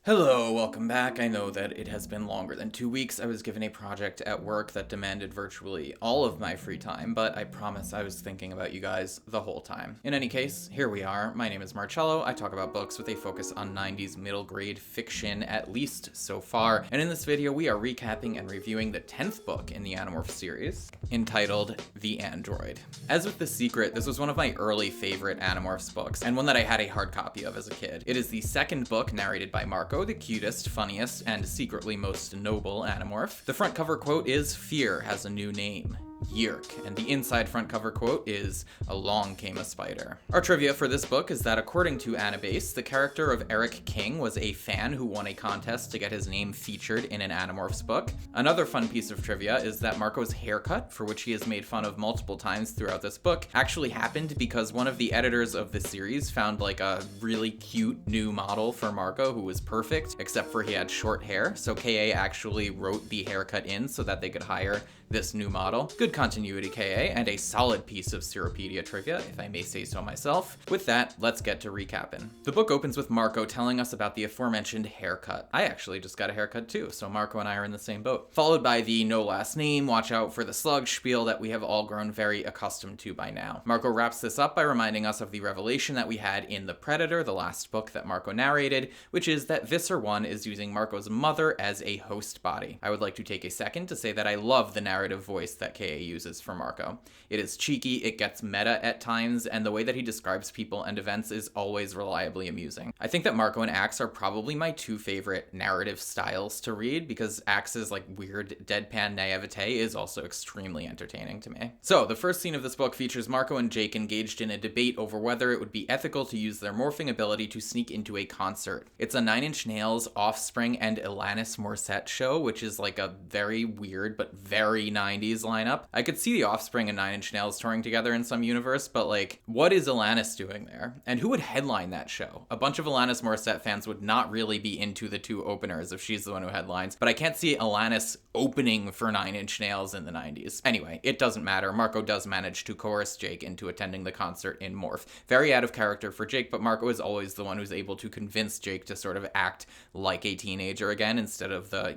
Hello, welcome back. I know that it has been longer than 2 weeks. I was given a project at work that demanded virtually all of my free time, but I promise I was thinking about you guys the whole time. In any case, here we are. My name is Marcello. I talk about books with a focus on 90s middle grade fiction, at least so far. And in this video, we are recapping and reviewing the 10th book in the Animorphs series, entitled The Android. As with The Secret, this was one of my early favorite Animorphs books, and one that I had a hard copy of as a kid. It is the second book narrated by Marco, the cutest, funniest, and secretly most noble Animorph. The front cover quote is, "Fear has a new name. Yerk," and the inside front cover quote is, "Along came a spider." Our trivia for this book is that according to Anibase, the character of Eric King was a fan who won a contest to get his name featured in an Animorphs book. Another fun piece of trivia is that Marco's haircut, for which he is made fun of multiple times throughout this book, actually happened because one of the editors of the series found like a really cute new model for Marco who was perfect, except for he had short hair, so KA actually wrote the haircut in so that they could hire this new model. Good continuity, KA, and a solid piece of Seropedia trivia, if I may say so myself. With that, let's get to recapping. The book opens with Marco telling us about the aforementioned haircut. I actually just got a haircut too, so Marco and I are in the same boat. Followed by the no last name, watch out for the slug spiel that we have all grown very accustomed to by now. Marco wraps this up by reminding us of the revelation that we had in The Predator, the last book that Marco narrated, which is that Visser 1 is using Marco's mother as a host body. I would like to take a second to say that I love the narrative voice that KA uses for Marco. It is cheeky, it gets meta at times, and the way that he describes people and events is always reliably amusing. I think that Marco and Axe are probably my two favorite narrative styles to read, because Axe's like weird deadpan naivete is also extremely entertaining to me. So, the first scene of this book features Marco and Jake engaged in a debate over whether it would be ethical to use their morphing ability to sneak into a concert. It's a Nine Inch Nails, Offspring, and Alanis Morissette show, which is like a very weird but very 90s lineup. I could see the Offspring and Nine Inch Nails touring together in some universe, but like, what is Alanis doing there? And who would headline that show? A bunch of Alanis Morissette fans would not really be into the two openers if she's the one who headlines, but I can't see Alanis opening for Nine Inch Nails in the 90s. Anyway, it doesn't matter. Marco does manage to coerce Jake into attending the concert in Morph. Very out of character for Jake, but Marco is always the one who's able to convince Jake to sort of act like a teenager again instead of the,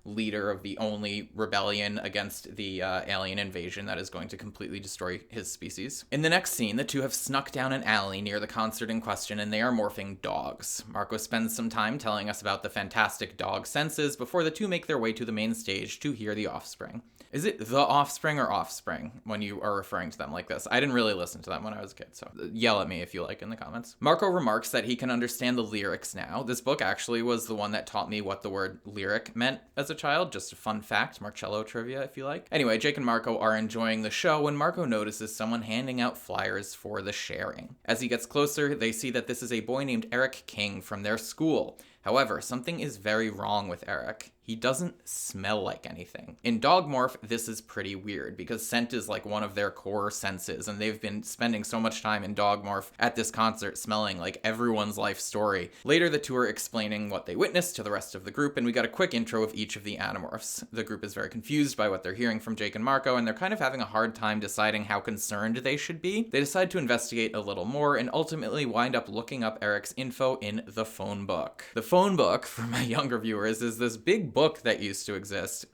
leader of the only rebellion against the alien invasion that is going to completely destroy his species. In the next scene, the two have snuck down an alley near the concert in question, and they are morphing dogs. Marco spends some time telling us about the fantastic dog senses before the two make their way to the main stage to hear the Offspring. Is it The Offspring or Offspring when you are referring to them like this? I didn't really listen to them when I was a kid, so yell at me if you like in the comments. Marco remarks that he can understand the lyrics now. This book actually was the one that taught me what the word lyric meant as a child. Just a fun fact, Marcello trivia if you like. Anyway, Jake and Marco are enjoying the show when Marco notices someone handing out flyers for the sharing. As he gets closer, they see that this is a boy named Eric King from their school. However, something is very wrong with Eric. He doesn't smell like anything. In Dogmorph, this is pretty weird because scent is like one of their core senses, and they've been spending so much time in Dogmorph at this concert smelling like everyone's life story. Later, the two are explaining what they witnessed to the rest of the group, and we got a quick intro of each of the Animorphs. The group is very confused by what they're hearing from Jake and Marco, and they're kind of having a hard time deciding how concerned they should be. They decide to investigate a little more and ultimately wind up looking up Eric's info in the phone book. The phone book, for my younger viewers, is this big book that used to exist,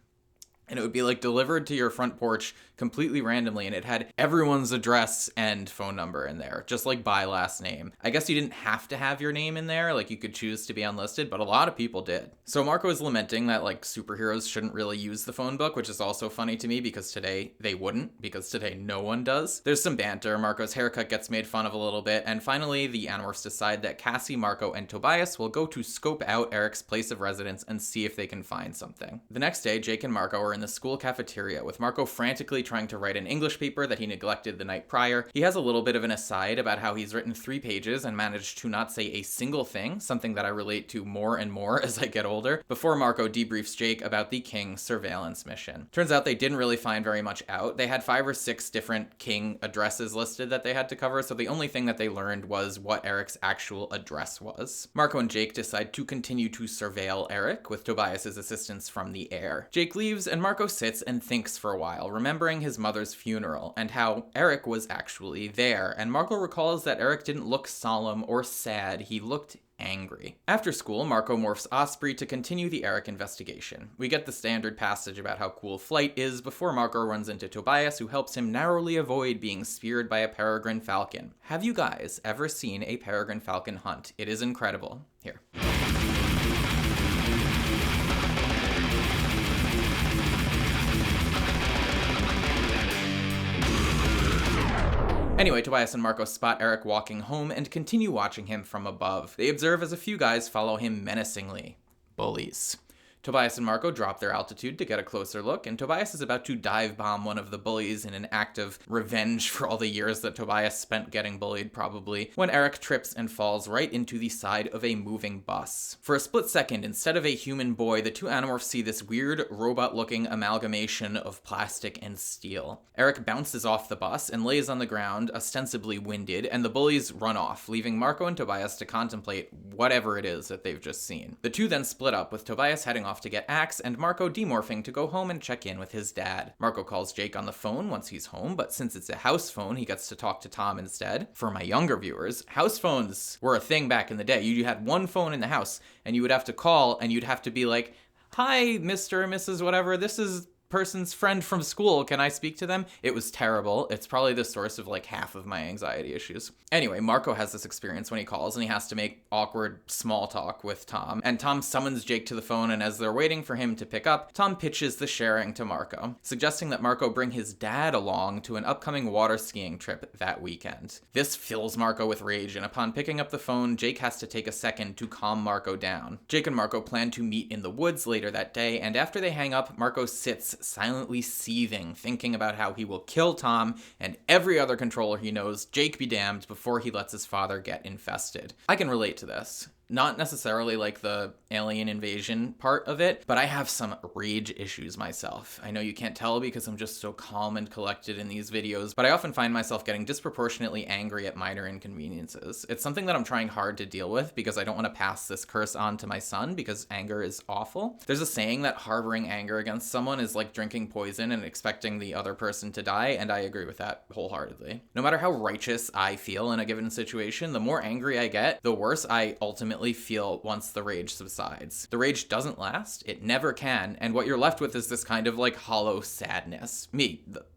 and it would be like delivered to your front porch completely randomly, and it had everyone's address and phone number in there, just like by last name. I guess you didn't have to have your name in there, like you could choose to be unlisted, but a lot of people did. So Marco is lamenting that like superheroes shouldn't really use the phone book, which is also funny to me because today they wouldn't, because today no one does. There's some banter, Marco's haircut gets made fun of a little bit, and finally the Animorphs decide that Cassie, Marco, and Tobias will go to scope out Eric's place of residence and see if they can find something. The next day, Jake and Marco are in the school cafeteria, with Marco frantically trying to write an English paper that he neglected the night prior. He has a little bit of an aside about how he's written 3 pages and managed to not say a single thing, something that I relate to more and more as I get older, before Marco debriefs Jake about the King surveillance mission. Turns out they didn't really find very much out. They had 5 or 6 different King addresses listed that they had to cover, so the only thing that they learned was what Eric's actual address was. Marco and Jake decide to continue to surveil Eric, with Tobias's assistance from the air. Jake leaves, and Marco sits and thinks for a while, remembering his mother's funeral and how Eric was actually there. And Marco recalls that Eric didn't look solemn or sad. He looked angry. After school, Marco morphs Osprey to continue the Eric investigation. We get the standard passage about how cool flight is before Marco runs into Tobias, who helps him narrowly avoid being speared by a peregrine falcon. Have you guys ever seen a peregrine falcon hunt? It is incredible. Here. Anyway, Tobias and Marco spot Eric walking home and continue watching him from above. They observe as a few guys follow him menacingly. Bullies. Tobias and Marco drop their altitude to get a closer look, and Tobias is about to dive bomb one of the bullies in an act of revenge for all the years that Tobias spent getting bullied, probably, when Eric trips and falls right into the side of a moving bus. For a split second, instead of a human boy, the two Animorphs see this weird, robot-looking amalgamation of plastic and steel. Eric bounces off the bus and lays on the ground, ostensibly winded, and the bullies run off, leaving Marco and Tobias to contemplate whatever it is that they've just seen. The two then split up, with Tobias heading off to get Axe and Marco demorphing to go home and check in with his dad. Marco calls Jake on the phone once he's home, but since it's a house phone, he gets to talk to Tom instead. For my younger viewers, house phones were a thing back in the day. You had one phone in the house, and you would have to call, and you'd have to be like, "Hi, Mr. or Mrs. whatever, this is person's friend from school, can I speak to them?" It was terrible. It's probably the source of like half of my anxiety issues. Anyway, Marco has this experience when he calls and he has to make awkward small talk with Tom. And Tom summons Jake to the phone, and as they're waiting for him to pick up, Tom pitches the sharing to Marco, suggesting that Marco bring his dad along to an upcoming water skiing trip that weekend. This fills Marco with rage, and upon picking up the phone, Jake has to take a second to calm Marco down. Jake and Marco plan to meet in the woods later that day, and after they hang up, Marco sits silently seething, thinking about how he will kill Tom and every other controller he knows, Jake be damned, before he lets his father get infested. I can relate to this. Not necessarily like the alien invasion part of it, but I have some rage issues myself. I know you can't tell because I'm just so calm and collected in these videos, but I often find myself getting disproportionately angry at minor inconveniences. It's something that I'm trying hard to deal with because I don't want to pass this curse on to my son because anger is awful. There's a saying that harboring anger against someone is like drinking poison and expecting the other person to die, and I agree with that wholeheartedly. No matter how righteous I feel in a given situation, the more angry I get, the worse I ultimately feel once the rage subsides. The rage doesn't last, it never can, and what you're left with is this kind of like hollow sadness.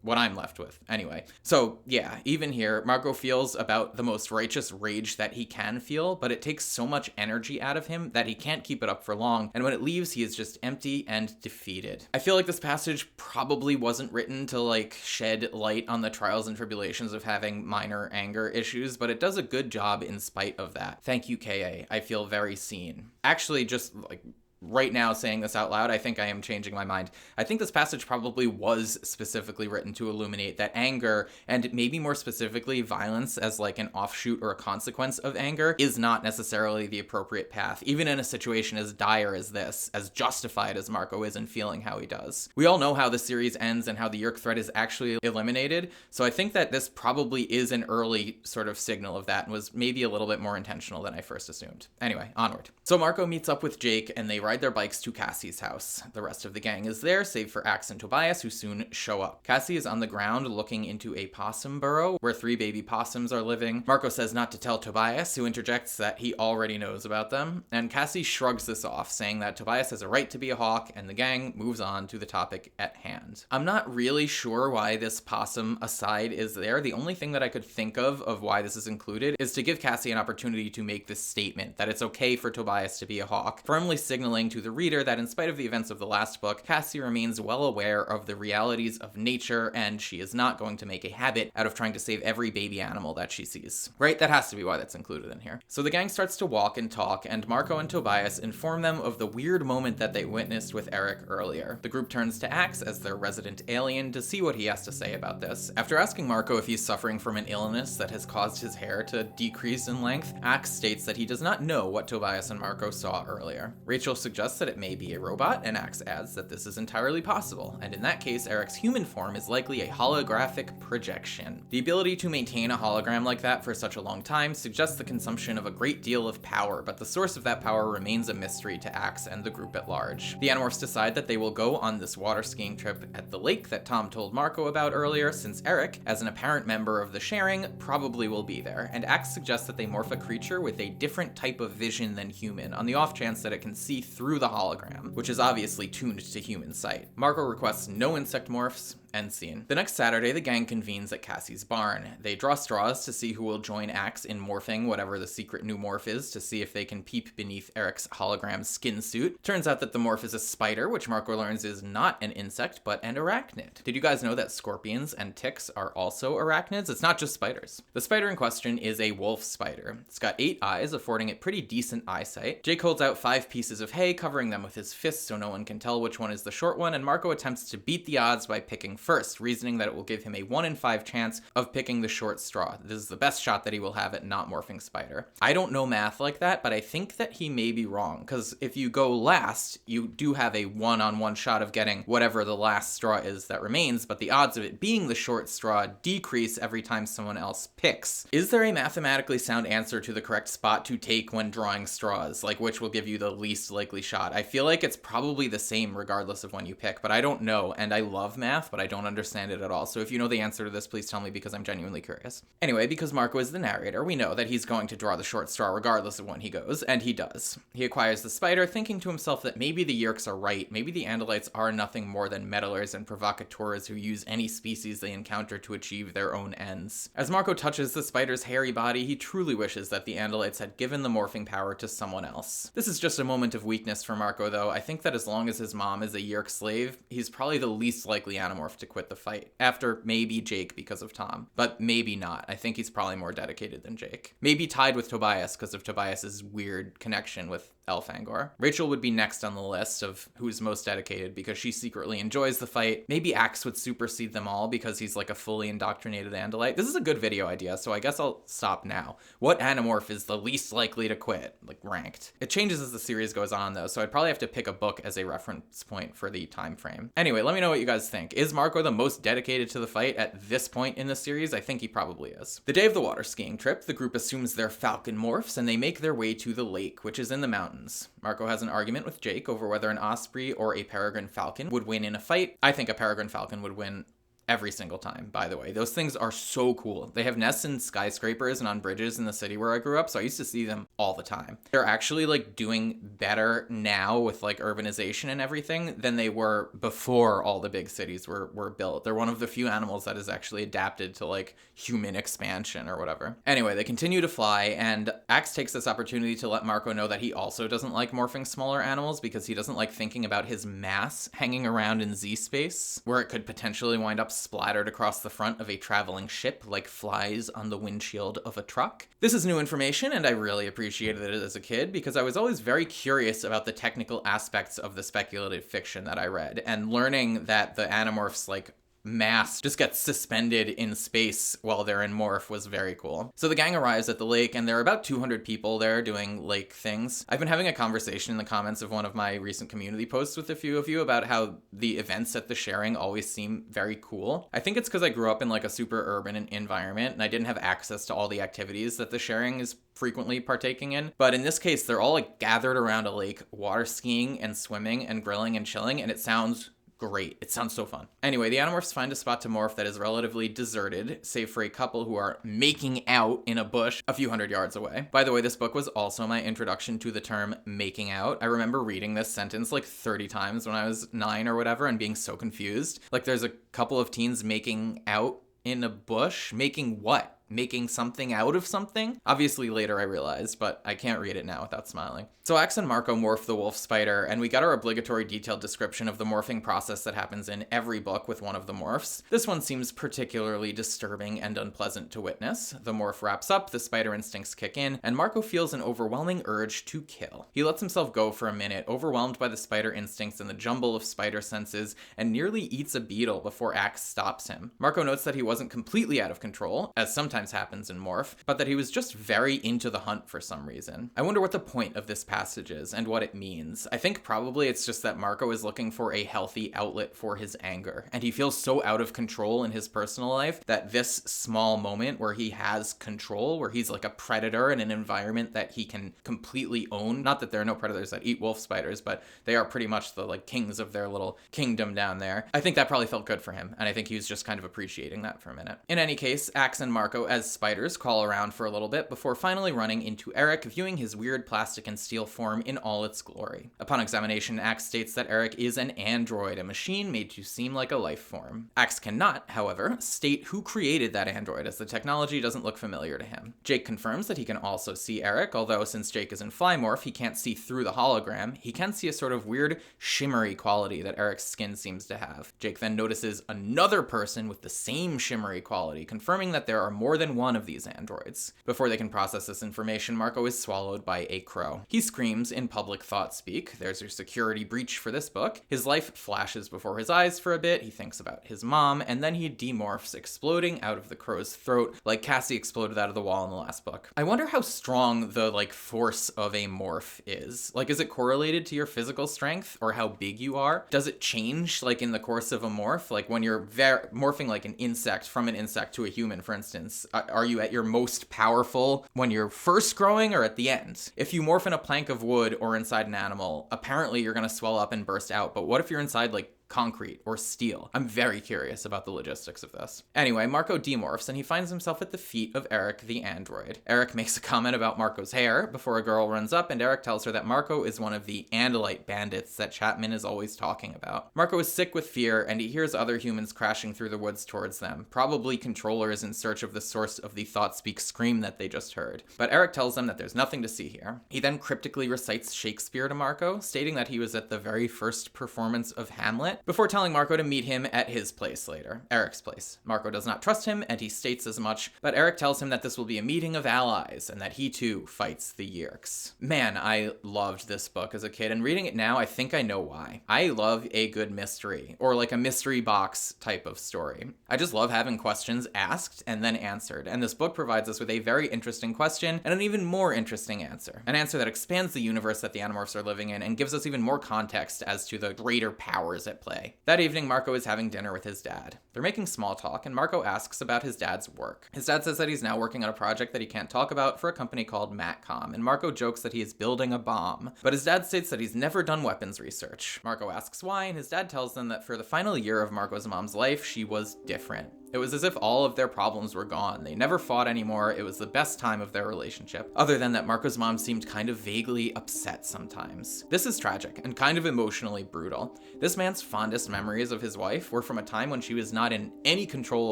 What I'm left with, anyway. So yeah, even here, Marco feels about the most righteous rage that he can feel, but it takes so much energy out of him that he can't keep it up for long, and when it leaves, he is just empty and defeated. I feel like this passage probably wasn't written to like shed light on the trials and tribulations of having minor anger issues, but it does a good job in spite of that. Thank you, KA. I feel very seen. Actually, just like right now saying this out loud, I think I am changing my mind. I think this passage probably was specifically written to illuminate that anger, and maybe more specifically violence as like an offshoot or a consequence of anger, is not necessarily the appropriate path, even in a situation as dire as this, as justified as Marco is in feeling how he does. We all know how the series ends and how the Yerk threat is actually eliminated, so I think that this probably is an early sort of signal of that and was maybe a little bit more intentional than I first assumed. Anyway, onward. So Marco meets up with Jake and they ride their bikes to Cassie's house. The rest of the gang is there, save for Axe and Tobias, who soon show up. Cassie is on the ground looking into a possum burrow where 3 baby possums are living. Marco says not to tell Tobias, who interjects that he already knows about them, and Cassie shrugs this off, saying that Tobias has a right to be a hawk, and the gang moves on to the topic at hand. I'm not really sure why this possum aside is there. The only thing that I could think of why this is included is to give Cassie an opportunity to make this statement that it's okay for Tobias to be a hawk, firmly signaling to the reader that in spite of the events of the last book, Cassie remains well aware of the realities of nature, and she is not going to make a habit out of trying to save every baby animal that she sees. Right? That has to be why that's included in here. So the gang starts to walk and talk, and Marco and Tobias inform them of the weird moment that they witnessed with Eric earlier. The group turns to Axe as their resident alien to see what he has to say about this. After asking Marco if he's suffering from an illness that has caused his hair to decrease in length, Axe states that he does not know what Tobias and Marco saw earlier. Rachel suggests suggests that it may be a robot, and Axe adds that this is entirely possible, and in that case, Eric's human form is likely a holographic projection. The ability to maintain a hologram like that for such a long time suggests the consumption of a great deal of power, but the source of that power remains a mystery to Axe and the group at large. The Animorphs decide that they will go on this water skiing trip at the lake that Tom told Marco about earlier, since Eric, as an apparent member of the sharing, probably will be there, and Axe suggests that they morph a creature with a different type of vision than human, on the off chance that it can see through the hologram, which is obviously tuned to human sight. Marco requests no insect morphs. End scene. The next Saturday, the gang convenes at Cassie's barn. They draw straws to see who will join Axe in morphing whatever the secret new morph is, to see if they can peep beneath Eric's hologram skin suit. Turns out that the morph is a spider, which Marco learns is not an insect, but an arachnid. Did you guys know that scorpions and ticks are also arachnids? It's not just spiders. The spider in question is a wolf spider. It's got 8 eyes, affording it pretty decent eyesight. Jake holds out 5 pieces of hay, covering them with his fists so no one can tell which one is the short one, and Marco attempts to beat the odds by picking first, reasoning that it will give him a 1 in 5 chance of picking the short straw. This is the best shot that he will have at not morphing spider. I don't know math like that, but I think that he may be wrong, because if you go last, you do have a 1-on-1 shot of getting whatever the last straw is that remains, but the odds of it being the short straw decrease every time someone else picks. Is there a mathematically sound answer to the correct spot to take when drawing straws, like which will give you the least likely shot? I feel like it's probably the same regardless of when you pick, but I don't know, and I love math, but I don't understand it at all. So if you know the answer to this, please tell me, because I'm genuinely curious. Anyway, because Marco is the narrator, we know that he's going to draw the short straw regardless of when he goes, and he does. He acquires the spider, thinking to himself that maybe the Yeerks are right, maybe the Andalites are nothing more than meddlers and provocateurs who use any species they encounter to achieve their own ends. As Marco touches the spider's hairy body, he truly wishes that the Andalites had given the morphing power to someone else. This is just a moment of weakness for Marco, though. I think that as long as his mom is a Yeerk slave, he's probably the least likely Animorph to quit the fight. After maybe Jake because of Tom, but maybe not. I think he's probably more dedicated than Jake. Maybe tied with Tobias because of Tobias's weird connection with Elfangor. Rachel would be next on the list of who's most dedicated because she secretly enjoys the fight. Maybe Axe would supersede them all because he's like a fully indoctrinated Andalite. This is a good video idea, so I guess I'll stop now. What Animorph is the least likely to quit? Like, ranked. It changes as the series goes on, though, so I'd probably have to pick a book as a reference point for the time frame. Anyway, let me know what you guys think. Is Marco the most dedicated to the fight at this point in the series? I think he probably is. The day of the water skiing trip, the group assumes they're falcon morphs and they make their way to the lake, which is in the mountains. Marco has an argument with Jake over whether an osprey or a peregrine falcon would win in a fight. I think a peregrine falcon would win every single time, by the way. Those things are so cool. They have nests in skyscrapers and on bridges in the city where I grew up, so I used to see them all the time. They're actually like doing better now with like urbanization and everything than they were before all the big cities were built. They're one of the few animals that is actually adapted to like human expansion or whatever. Anyway, they continue to fly, and Axe takes this opportunity to let Marco know that he also doesn't like morphing smaller animals because he doesn't like thinking about his mass hanging around in Z-space, where it could potentially wind up splattered across the front of a traveling ship like flies on the windshield of a truck. This is new information, and I really appreciated it as a kid because I was always very curious about the technical aspects of the speculative fiction that I read, and learning that the Animorphs like mass just gets suspended in space while they're in morph was very cool. So the gang arrives at the lake, and there are about 200 people there doing lake things. I've been having a conversation in the comments of one of my recent community posts with a few of you about how the events at the sharing always seem very cool. I think it's because I grew up in like a super urban environment and I didn't have access to all the activities that the sharing is frequently partaking in. But in this case, they're all like gathered around a lake, water skiing and swimming and grilling and chilling, and it sounds great. It sounds so fun. Anyway, the Animorphs find a spot to morph that is relatively deserted, save for a couple who are making out in a bush a few hundred yards away. By the way, this book was also my introduction to the term making out. I remember reading this sentence like 30 times when I was 9 or whatever and being so confused. Like, there's a couple of teens making out in a bush. Making what? Making something out of something? Obviously later I realized, but I can't read it now without smiling. So Axe and Marco morph the wolf spider, and we got our obligatory detailed description of the morphing process that happens in every book with one of the morphs. This one seems particularly disturbing and unpleasant to witness. The morph wraps up, the spider instincts kick in, and Marco feels an overwhelming urge to kill. He lets himself go for a minute, overwhelmed by the spider instincts and the jumble of spider senses, and nearly eats a beetle before Axe stops him. Marco notes that he wasn't completely out of control, as sometimes sometimes happens in Morph, but that he was just very into the hunt for some reason. I wonder what the point of this passage is and what it means. I think probably it's just that Marco is looking for a healthy outlet for his anger, and he feels so out of control in his personal life that this small moment where he has control, where he's like a predator in an environment that he can completely own, not that there are no predators that eat wolf spiders, but they are pretty much the like kings of their little kingdom down there. I think that probably felt good for him, and I think he was just kind of appreciating that for a minute. In any case, Axe and Marco as spiders call around for a little bit before finally running into Eric, viewing his weird plastic and steel form in all its glory. Upon examination, Axe states that Eric is an android, a machine made to seem like a life form. Axe cannot, however, state who created that android, as the technology doesn't look familiar to him. Jake confirms that he can also see Eric, although since Jake is in Flymorph, he can't see through the hologram. He can see a sort of weird shimmery quality that Eric's skin seems to have. Jake then notices another person with the same shimmery quality, confirming that there are more than one of these androids. Before they can process this information, Marco is swallowed by a crow. He screams in public thought speak. There's your security breach for this book. His life flashes before his eyes for a bit. He thinks about his mom, and then he demorphs, exploding out of the crow's throat like Cassie exploded out of the wall in the last book. I wonder how strong the force of a morph is. Is it correlated to your physical strength or how big you are? Does it change in the course of a morph? When you're morphing like an insect from an insect to a human, for instance, are you at your most powerful when you're first growing or at the end? If you morph in a plank of wood or inside an animal, apparently you're going to swell up and burst out. But what if you're inside concrete or steel? I'm very curious about the logistics of this. Anyway, Marco demorphs and he finds himself at the feet of Eric the android. Eric makes a comment about Marco's hair before a girl runs up, and Eric tells her that Marco is one of the Andalite bandits that Chapman is always talking about. Marco is sick with fear and he hears other humans crashing through the woods towards them, probably controllers in search of the source of the thought-speak scream that they just heard. But Eric tells them that there's nothing to see here. He then cryptically recites Shakespeare to Marco, stating that he was at the very first performance of Hamlet, before telling Marco to meet him at his place later, Eric's place. Marco does not trust him, and he states as much, but Eric tells him that this will be a meeting of allies, and that he too fights the Yeerks. Man, I loved this book as a kid, and reading it now, I think I know why. I love a good mystery, or a mystery box type of story. I just love having questions asked and then answered, and this book provides us with a very interesting question and an even more interesting answer. An answer that expands the universe that the Animorphs are living in and gives us even more context as to the greater powers at play. That evening, Marco is having dinner with his dad. They're making small talk, and Marco asks about his dad's work. His dad says that he's now working on a project that he can't talk about for a company called Matcom, and Marco jokes that he is building a bomb. But his dad states that he's never done weapons research. Marco asks why, and his dad tells them that for the final year of Marco's mom's life, she was different. It was as if all of their problems were gone. They never fought anymore. It was the best time of their relationship. Other than that, Marco's mom seemed kind of vaguely upset sometimes. This is tragic and kind of emotionally brutal. This man's fondest memories of his wife were from a time when she was not in any control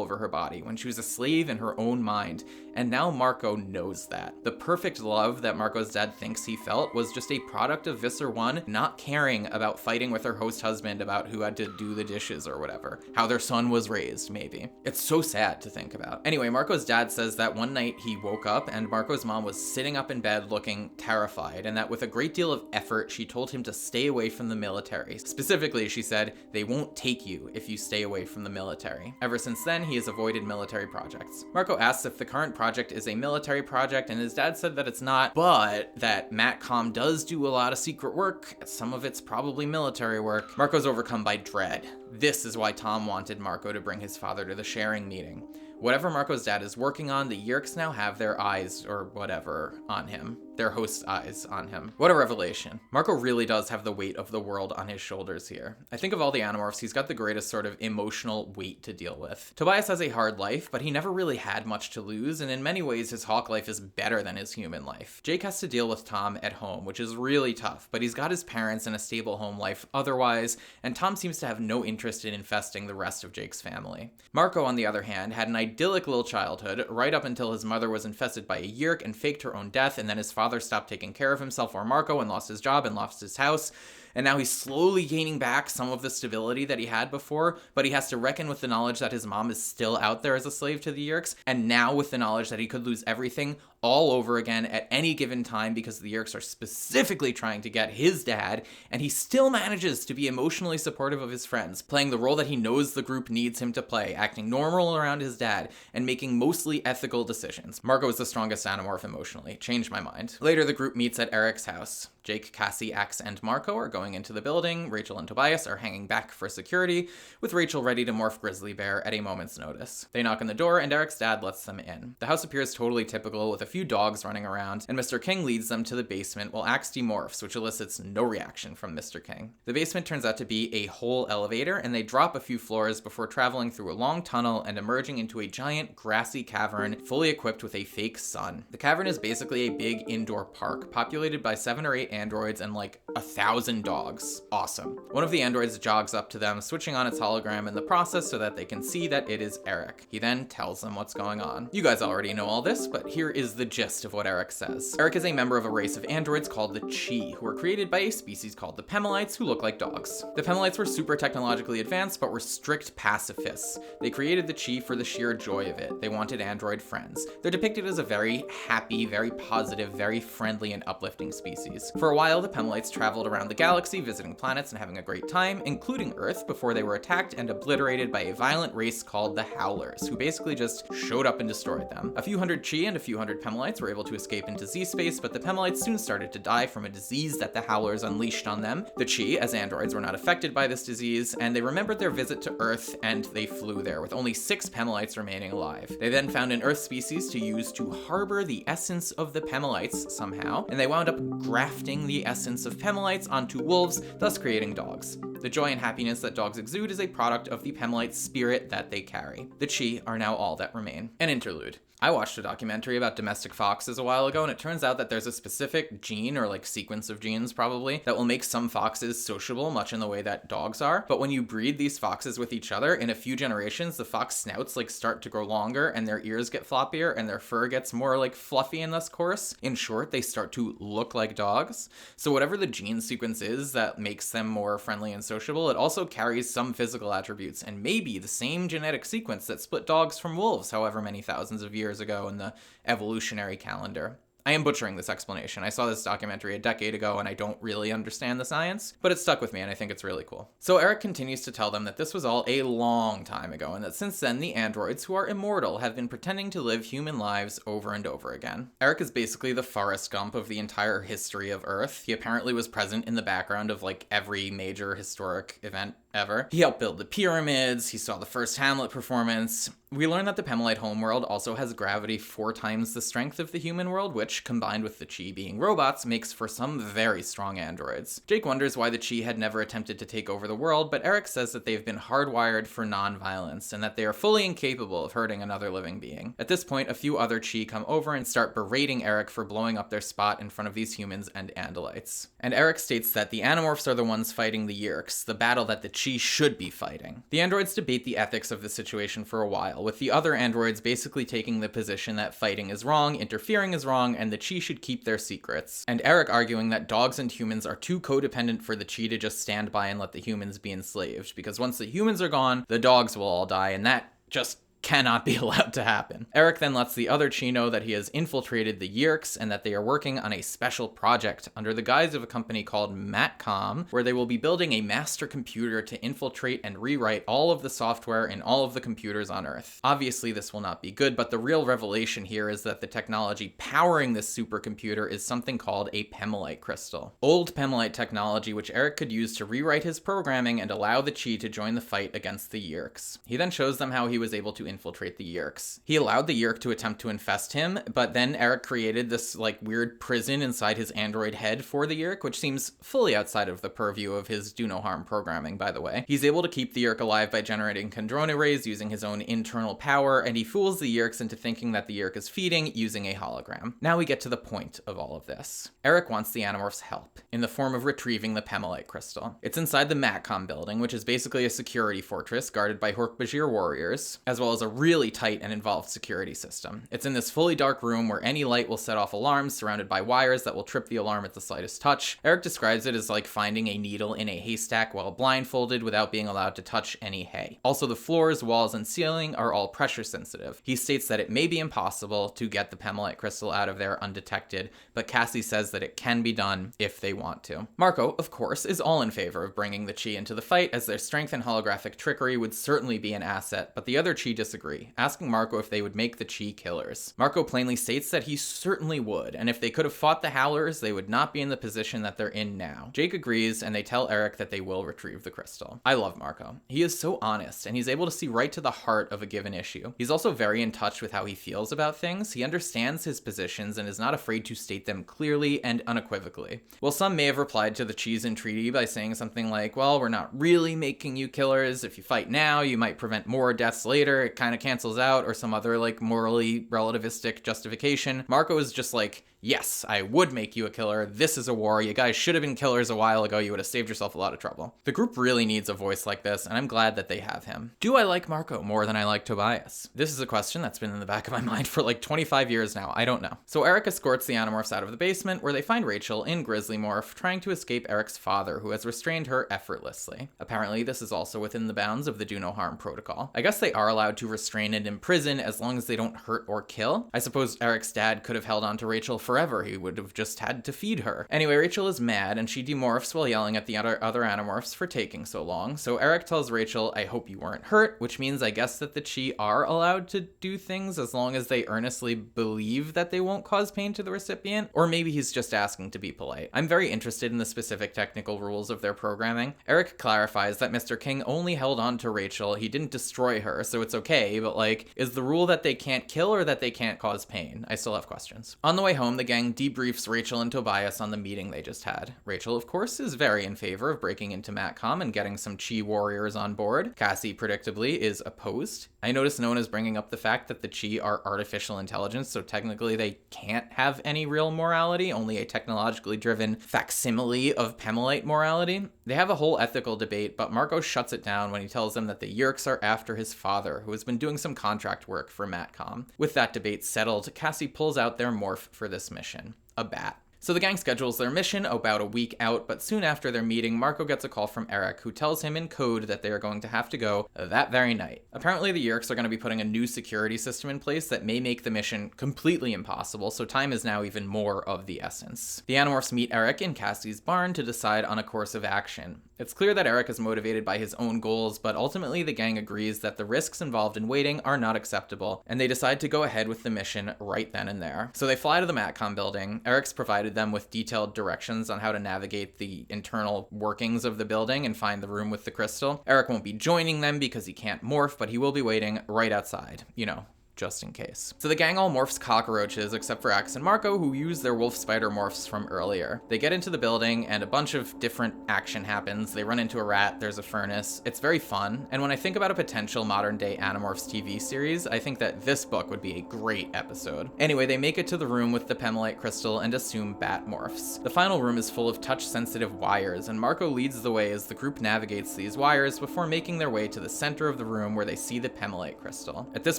over her body, when she was a slave in her own mind. And now Marco knows that. The perfect love that Marco's dad thinks he felt was just a product of Visser 1 not caring about fighting with her host husband about who had to do the dishes or whatever. How their son was raised, maybe. It's so sad to think about. Anyway, Marco's dad says that one night he woke up and Marco's mom was sitting up in bed looking terrified, and that with a great deal of effort, she told him to stay away from the military. Specifically, she said, "They won't take you if you stay away from the military." Ever since then, he has avoided military projects. Marco asks if the current project is a military project, and his dad said that it's not, but that Matcom does do a lot of secret work. Some of it's probably military work. Marco's overcome by dread. This is why Tom wanted Marco to bring his father to the sharing meeting. Whatever Marco's dad is working on, the Yeerks now have their eyes, or whatever, on him. Their host's eyes on him. What a revelation. Marco really does have the weight of the world on his shoulders here. I think of all the Animorphs, he's got the greatest sort of emotional weight to deal with. Tobias has a hard life, but he never really had much to lose, and in many ways his hawk life is better than his human life. Jake has to deal with Tom at home, which is really tough, but he's got his parents and a stable home life otherwise, and Tom seems to have no interest in infesting the rest of Jake's family. Marco, on the other hand, had an idyllic little childhood, right up until his mother was infested by a Yeerk and faked her own death, and then his father stopped taking care of himself or Marco and lost his job and lost his house. And now he's slowly gaining back some of the stability that he had before, but he has to reckon with the knowledge that his mom is still out there as a slave to the Yeerks, and now with the knowledge that he could lose everything, all over again at any given time because the Yeerks are specifically trying to get his dad, and he still manages to be emotionally supportive of his friends, playing the role that he knows the group needs him to play, acting normal around his dad, and making mostly ethical decisions. Marco is the strongest Animorph emotionally. Changed my mind. Later, the group meets at Eric's house. Jake, Cassie, Axe, and Marco are going into the building. Rachel and Tobias are hanging back for security, with Rachel ready to morph Grizzly Bear at a moment's notice. They knock on the door, and Eric's dad lets them in. The house appears totally typical, with a few dogs running around, and Mr. King leads them to the basement while Axe demorphs, which elicits no reaction from Mr. King. The basement turns out to be a whole elevator, and they drop a few floors before traveling through a long tunnel and emerging into a giant grassy cavern fully equipped with a fake sun. The cavern is basically a big indoor park, populated by 7 or 8 androids and like 1,000 dogs. Awesome. One of the androids jogs up to them, switching on its hologram in the process so that they can see that it is Eric. He then tells them what's going on. You guys already know all this, but here is the gist of what Eric says. Eric is a member of a race of androids called the Chi, who were created by a species called the Pemalites, who look like dogs. The Pemalites were super technologically advanced, but were strict pacifists. They created the Chi for the sheer joy of it. They wanted android friends. They're depicted as a very happy, very positive, very friendly, and uplifting species. For a while, the Pemalites traveled around the galaxy, visiting planets and having a great time, including Earth, before they were attacked and obliterated by a violent race called the Howlers, who basically just showed up and destroyed them. A few hundred Chi and a few hundred Pemalites were able to escape into Z-space, but the Pemalites soon started to die from a disease that the Howlers unleashed on them. The Chi, as androids, were not affected by this disease, and they remembered their visit to Earth, and they flew there, with only 6 Pemalites remaining alive. They then found an Earth species to use to harbor the essence of the Pemalites somehow, and they wound up grafting the essence of Pemalites onto wolves, thus creating dogs. The joy and happiness that dogs exude is a product of the Pemalite spirit that they carry. The Chi are now all that remain. An interlude. I watched a documentary about domestic foxes a while ago, and it turns out that there's a specific gene, or like sequence of genes probably, that will make some foxes sociable, much in the way that dogs are. But when you breed these foxes with each other, in a few generations, the fox snouts like start to grow longer, and their ears get floppier, and their fur gets more like fluffy and less coarse. In short, they start to look like dogs. So whatever the gene sequence is that makes them more friendly and sociable, it also carries some physical attributes, and maybe the same genetic sequence that split dogs from wolves however many thousands of years ago in the evolutionary calendar. I am butchering this explanation. I saw this documentary a decade ago and I don't really understand the science, but it stuck with me and I think it's really cool. So Eric continues to tell them that this was all a long time ago and that since then the androids, who are immortal, have been pretending to live human lives over and over again. Eric is basically the Forrest Gump of the entire history of Earth. He apparently was present in the background of like every major historic event ever. He helped build the pyramids, he saw the first Hamlet performance. We learn that the Pemalite homeworld also has gravity 4 times the strength of the human world, which, combined with the Chi being robots, makes for some very strong androids. Jake wonders why the Chi had never attempted to take over the world, but Eric says that they've been hardwired for non-violence, and that they are fully incapable of hurting another living being. At this point, a few other Chi come over and start berating Eric for blowing up their spot in front of these humans and Andalites. And Eric states that the Animorphs are the ones fighting the Yeerks, the battle that the Chi should be fighting. The androids debate the ethics of the situation for a while, with the other androids basically taking the position that fighting is wrong, interfering is wrong, and the Chi should keep their secrets. And Eric arguing that dogs and humans are too codependent for the Chi to just stand by and let the humans be enslaved, because once the humans are gone, the dogs will all die, and that just cannot be allowed to happen. Eric then lets the other Chi know that he has infiltrated the Yeerks and that they are working on a special project under the guise of a company called Matcom, where they will be building a master computer to infiltrate and rewrite all of the software in all of the computers on Earth. Obviously, this will not be good, but the real revelation here is that the technology powering this supercomputer is something called a Pemalite crystal. Old Pemalite technology which Eric could use to rewrite his programming and allow the Chi to join the fight against the Yeerks. He then shows them how he was able to infiltrate the Yeerks. He allowed the Yeerk to attempt to infest him, but then Eric created this like weird prison inside his android head for the Yeerk, which seems fully outside of the purview of his do no harm programming, by the way. He's able to keep the Yeerk alive by generating Kandrona rays using his own internal power, and he fools the Yeerks into thinking that the Yeerk is feeding using a hologram. Now we get to the point of all of this. Eric wants the Animorphs' help, in the form of retrieving the Pemalite crystal. It's inside the Matcom building, which is basically a security fortress guarded by Hork-Bajir warriors, as well as a really tight and involved security system. It's in this fully dark room where any light will set off alarms, surrounded by wires that will trip the alarm at the slightest touch. Eric describes it as like finding a needle in a haystack while blindfolded without being allowed to touch any hay. Also, the floors, walls, and ceiling are all pressure sensitive. He states that it may be impossible to get the Pemmelite crystal out of there undetected, but Cassie says that it can be done if they want to. Marco, of course, is all in favor of bringing the Chi into the fight, as their strength and holographic trickery would certainly be an asset, but the other Chi disagree, asking Marco if they would make the Chi killers. Marco plainly states that he certainly would, and if they could have fought the Howlers, they would not be in the position that they're in now. Jake agrees, and they tell Eric that they will retrieve the crystal. I love Marco. He is so honest, and he's able to see right to the heart of a given issue. He's also very in touch with how he feels about things. He understands his positions and is not afraid to state them clearly and unequivocally. While some may have replied to the Chi's entreaty by saying something like, well, we're not really making you killers. If you fight now, you might prevent more deaths later. It kind of cancels out, or some other like morally relativistic justification. Marco is just like, yes, I would make you a killer. This is a war. You guys should have been killers a while ago. You would have saved yourself a lot of trouble. The group really needs a voice like this, and I'm glad that they have him. Do I like Marco more than I like Tobias? This is a question that's been in the back of my mind for like 25 years now. I don't know. So Eric escorts the Animorphs out of the basement, where they find Rachel in Grizzly Morph trying to escape Eric's father, who has restrained her effortlessly. Apparently, this is also within the bounds of the Do No Harm protocol. I guess they are allowed to restrain and imprison as long as they don't hurt or kill. I suppose Eric's dad could have held on to Rachel forever. He would have just had to feed her. Anyway, Rachel is mad, and she demorphs while yelling at the other Animorphs for taking so long. So Eric tells Rachel, I hope you weren't hurt, which means I guess that the Chi are allowed to do things as long as they earnestly believe that they won't cause pain to the recipient, or maybe he's just asking to be polite. I'm very interested in the specific technical rules of their programming. Eric clarifies that Mr. King only held on to Rachel. He didn't destroy her, so it's okay, but like, is the rule that they can't kill or that they can't cause pain? I still have questions. On the way home, the gang debriefs Rachel and Tobias on the meeting they just had. Rachel, of course, is very in favor of breaking into Matcom and getting some Chi warriors on board. Cassie, predictably, is opposed. I noticed no one is bringing up the fact that the Chi are artificial intelligence, so technically they can't have any real morality, only a technologically driven facsimile of Pemmelite morality. They have a whole ethical debate, but Marco shuts it down when he tells them that the Yeerks are after his father, who has been doing some contract work for Matcom. With that debate settled, Cassie pulls out their morph for this mission. A bat. So the gang schedules their mission about a week out, but soon after their meeting, Marco gets a call from Eric, who tells him in code that they are going to have to go that very night. Apparently the Yeerks are going to be putting a new security system in place that may make the mission completely impossible, so time is now even more of the essence. The Animorphs meet Eric in Cassie's barn to decide on a course of action. It's clear that Eric is motivated by his own goals, but ultimately the gang agrees that the risks involved in waiting are not acceptable, and they decide to go ahead with the mission right then and there. So they fly to the Matcom building. Eric's provided them with detailed directions on how to navigate the internal workings of the building and find the room with the crystal. Eric won't be joining them because he can't morph, but he will be waiting right outside. You know, just in case. So the gang all morphs cockroaches, except for Axe and Marco, who use their wolf spider morphs from earlier. They get into the building, and a bunch of different action happens. They run into a rat, there's a furnace. It's very fun, and when I think about a potential modern-day Animorphs TV series, I think that this book would be a great episode. Anyway, they make it to the room with the Pemmelite crystal and assume bat morphs. The final room is full of touch-sensitive wires, and Marco leads the way as the group navigates these wires before making their way to the center of the room where they see the Pemmelite crystal. At this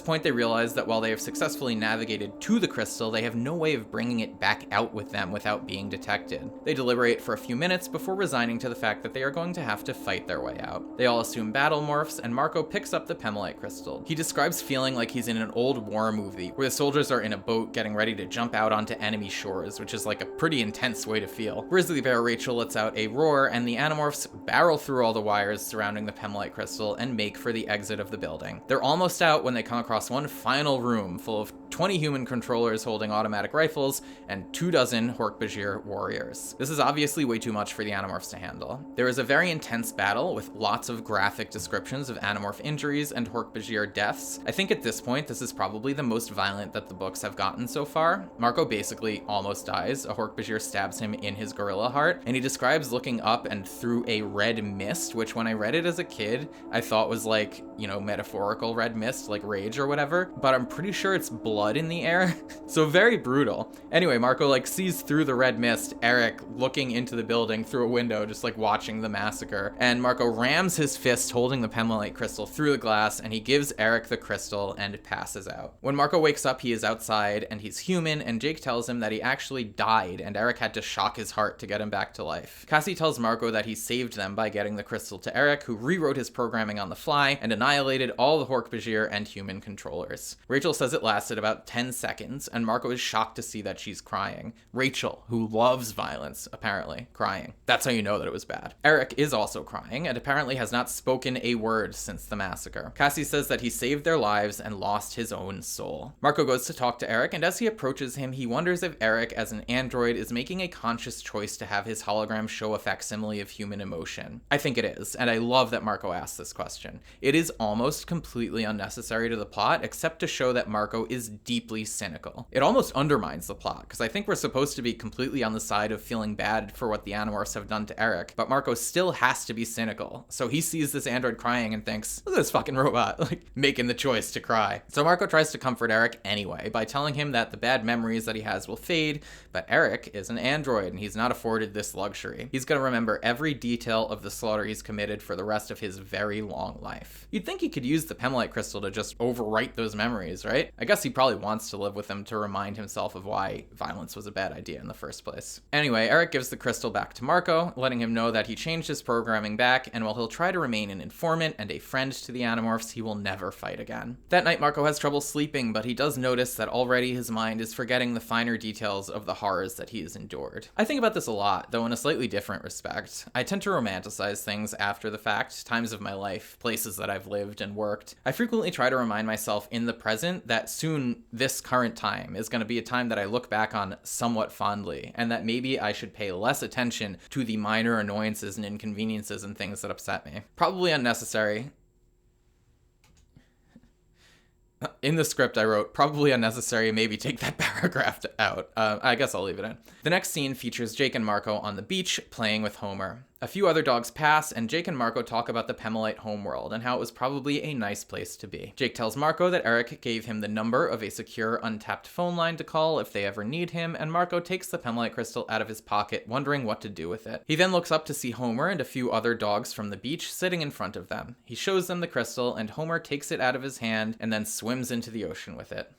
point, they realize that while they have successfully navigated to the crystal, they have no way of bringing it back out with them without being detected. They deliberate for a few minutes before resigning to the fact that they are going to have to fight their way out. They all assume battle morphs, and Marco picks up the Pemmelite crystal. He describes feeling like he's in an old war movie, where the soldiers are in a boat getting ready to jump out onto enemy shores, which is like a pretty intense way to feel. Grizzly Bear Rachel lets out a roar, and the Animorphs barrel through all the wires surrounding the Pemmelite crystal and make for the exit of the building. They're almost out when they come across one final room full of 20 human controllers holding automatic rifles and 24 Hork-Bajir warriors. This is obviously way too much for the Animorphs to handle. There is a very intense battle with lots of graphic descriptions of Animorph injuries and Hork-Bajir deaths. I think at this point, this is probably the most violent that the books have gotten so far. Marco basically almost dies. A Hork-Bajir stabs him in his gorilla heart, and he describes looking up and through a red mist, which when I read it as a kid, I thought was like, you know, metaphorical red mist, like rage or whatever, but I'm pretty sure it's blood blood in the air. So very brutal. Anyway, Marco like sees through the red mist Eric looking into the building through a window, just like watching the massacre. And Marco rams his fist holding the Pemolite crystal through the glass, and he gives Eric the crystal and passes out. When Marco wakes up, he is outside and he's human, and Jake tells him that he actually died and Eric had to shock his heart to get him back to life. Cassie tells Marco that he saved them by getting the crystal to Eric, who rewrote his programming on the fly and annihilated all the Hork-Bajir and human controllers. Rachel says it lasted about 10 seconds, and Marco is shocked to see that she's crying. Rachel, who loves violence, apparently, crying. That's how you know that it was bad. Eric is also crying, and apparently has not spoken a word since the massacre. Cassie says that he saved their lives and lost his own soul. Marco goes to talk to Eric, and as he approaches him, he wonders if Eric, as an android, is making a conscious choice to have his hologram show a facsimile of human emotion. I think it is, and I love that Marco asked this question. It is almost completely unnecessary to the plot, except to show that Marco is deeply cynical. It almost undermines the plot, because I think we're supposed to be completely on the side of feeling bad for what the Animorphs have done to Eric, but Marco still has to be cynical. So he sees this android crying and thinks, look at this fucking robot, like, making the choice to cry. So Marco tries to comfort Eric anyway, by telling him that the bad memories that he has will fade, but Eric is an android and he's not afforded this luxury. He's gonna remember every detail of the slaughter he's committed for the rest of his very long life. You'd think he could use the Pemolite crystal to just overwrite those memories, right? I guess he probably wants to live with them to remind himself of why violence was a bad idea in the first place. Anyway, Eric gives the crystal back to Marco, letting him know that he changed his programming back, and while he'll try to remain an informant and a friend to the Animorphs, he will never fight again. That night, Marco has trouble sleeping, but he does notice that already his mind is forgetting the finer details of the horrors that he has endured. I think about this a lot, though in a slightly different respect. I tend to romanticize things after the fact, times of my life, places that I've lived and worked. I frequently try to remind myself in the present that soon this current time is going to be a time that I look back on somewhat fondly, and that maybe I should pay less attention to the minor annoyances and inconveniences and things that upset me. Probably unnecessary. In the script I wrote, probably unnecessary, maybe take that paragraph out. I guess I'll leave it in. The next scene features Jake and Marco on the beach playing with Homer. A few other dogs pass, and Jake and Marco talk about the Pemolite homeworld and how it was probably a nice place to be. Jake tells Marco that Eric gave him the number of a secure, untapped phone line to call if they ever need him, and Marco takes the Pemolite crystal out of his pocket, wondering what to do with it. He then looks up to see Homer and a few other dogs from the beach sitting in front of them. He shows them the crystal, and Homer takes it out of his hand and then swims into the ocean with it.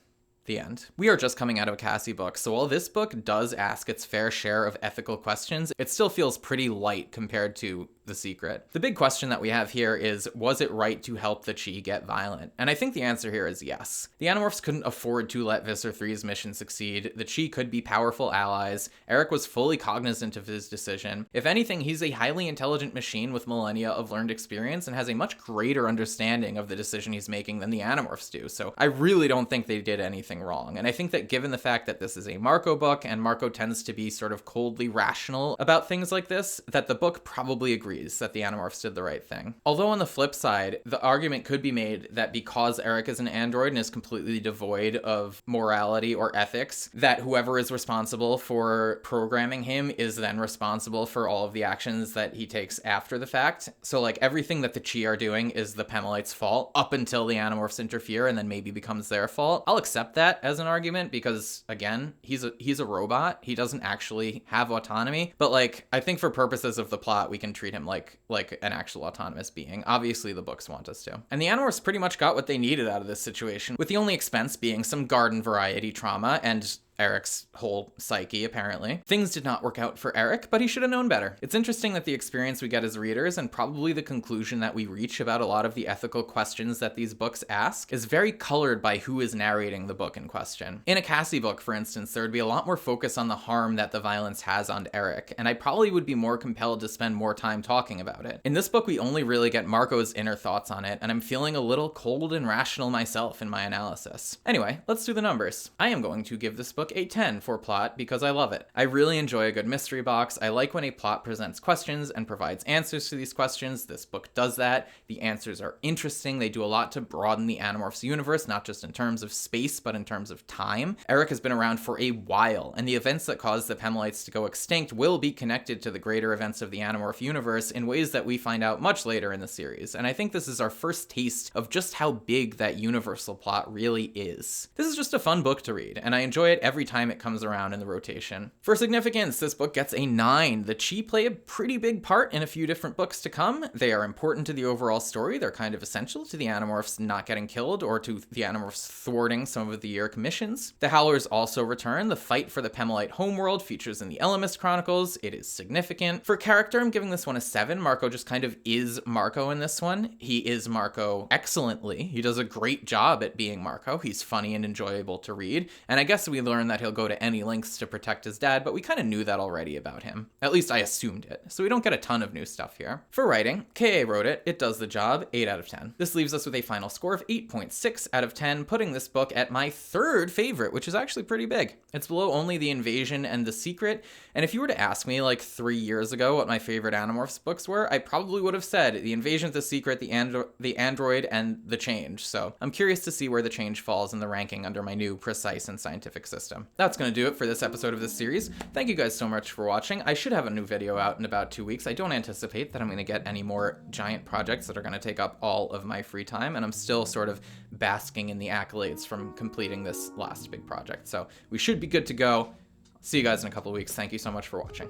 The end. We are just coming out of a Cassie book, so while this book does ask its fair share of ethical questions, it still feels pretty light compared to The Secret. The big question that we have here is, was it right to help the Chee get violent? And I think the answer here is yes. The Animorphs couldn't afford to let Visser 3's mission succeed. The Chee could be powerful allies. Eric was fully cognizant of his decision. If anything, he's a highly intelligent machine with millennia of learned experience and has a much greater understanding of the decision he's making than the Animorphs do. So I really don't think they did anything wrong. And I think that given the fact that this is a Marco book and Marco tends to be sort of coldly rational about things like this, that the book probably agrees that the Animorphs did the right thing. Although on the flip side, the argument could be made that because Eric is an android and is completely devoid of morality or ethics, that whoever is responsible for programming him is then responsible for all of the actions that he takes after the fact. So like everything that the Chee are doing is the Pemolite's fault up until the Animorphs interfere and then maybe becomes their fault. I'll accept that as an argument because again, he's a robot. He doesn't actually have autonomy, but like I think for purposes of the plot, we can treat him like an actual autonomous being. Obviously the books want us to. And the Animorphs pretty much got what they needed out of this situation, with the only expense being some garden variety trauma and Eric's whole psyche, apparently. Things did not work out for Eric, but he should have known better. It's interesting that the experience we get as readers, and probably the conclusion that we reach about a lot of the ethical questions that these books ask, is very colored by who is narrating the book in question. In a Cassie book, for instance, there would be a lot more focus on the harm that the violence has on Eric, and I probably would be more compelled to spend more time talking about it. In this book, we only really get Marco's inner thoughts on it, and I'm feeling a little cold and rational myself in my analysis. Anyway, let's do the numbers. I am going to give this book book a 10 for plot because I love it. I really enjoy a good mystery box. I like when a plot presents questions and provides answers to these questions. This book does that. The answers are interesting. They do a lot to broaden the Animorphs universe, not just in terms of space, but in terms of time. Eric has been around for a while, and the events that caused the Pemalites to go extinct will be connected to the greater events of the Animorph universe in ways that we find out much later in the series. And I think this is our first taste of just how big that universal plot really is. This is just a fun book to read, and I enjoy it every time it comes around in the rotation. For significance, this book gets a 9. The Chee play a pretty big part in a few different books to come. They are important to the overall story. They're kind of essential to the Animorphs not getting killed or to the Animorphs thwarting some of the Yeerk missions. The Howlers also return. The fight for the Pemalite homeworld features in the Ellimist Chronicles. It is significant. For character, I'm giving this one a 7. Marco just kind of is Marco in this one. He is Marco excellently. He does a great job at being Marco. He's funny and enjoyable to read. And I guess we learn that he'll go to any lengths to protect his dad, but we kind of knew that already about him. At least I assumed it. So we don't get a ton of new stuff here. For writing, K.A. wrote it. It does the job. 8 out of 10. This leaves us with a final score of 8.6 out of 10, putting this book at my 3rd favorite, which is actually pretty big. It's below only The Invasion and The Secret. And if you were to ask me like 3 years ago what my favorite Animorphs books were, I probably would have said The Invasion, The Secret, The Android, and The Change. So I'm curious to see where The Change falls in the ranking under my new precise and scientific system. That's going to do it for this episode of this series. Thank you guys so much for watching. I should have a new video out in about 2 weeks. I don't anticipate that I'm going to get any more giant projects that are going to take up all of my free time, and I'm still sort of basking in the accolades from completing this last big project. So we should be good to go. See you guys in a couple of weeks. Thank you so much for watching.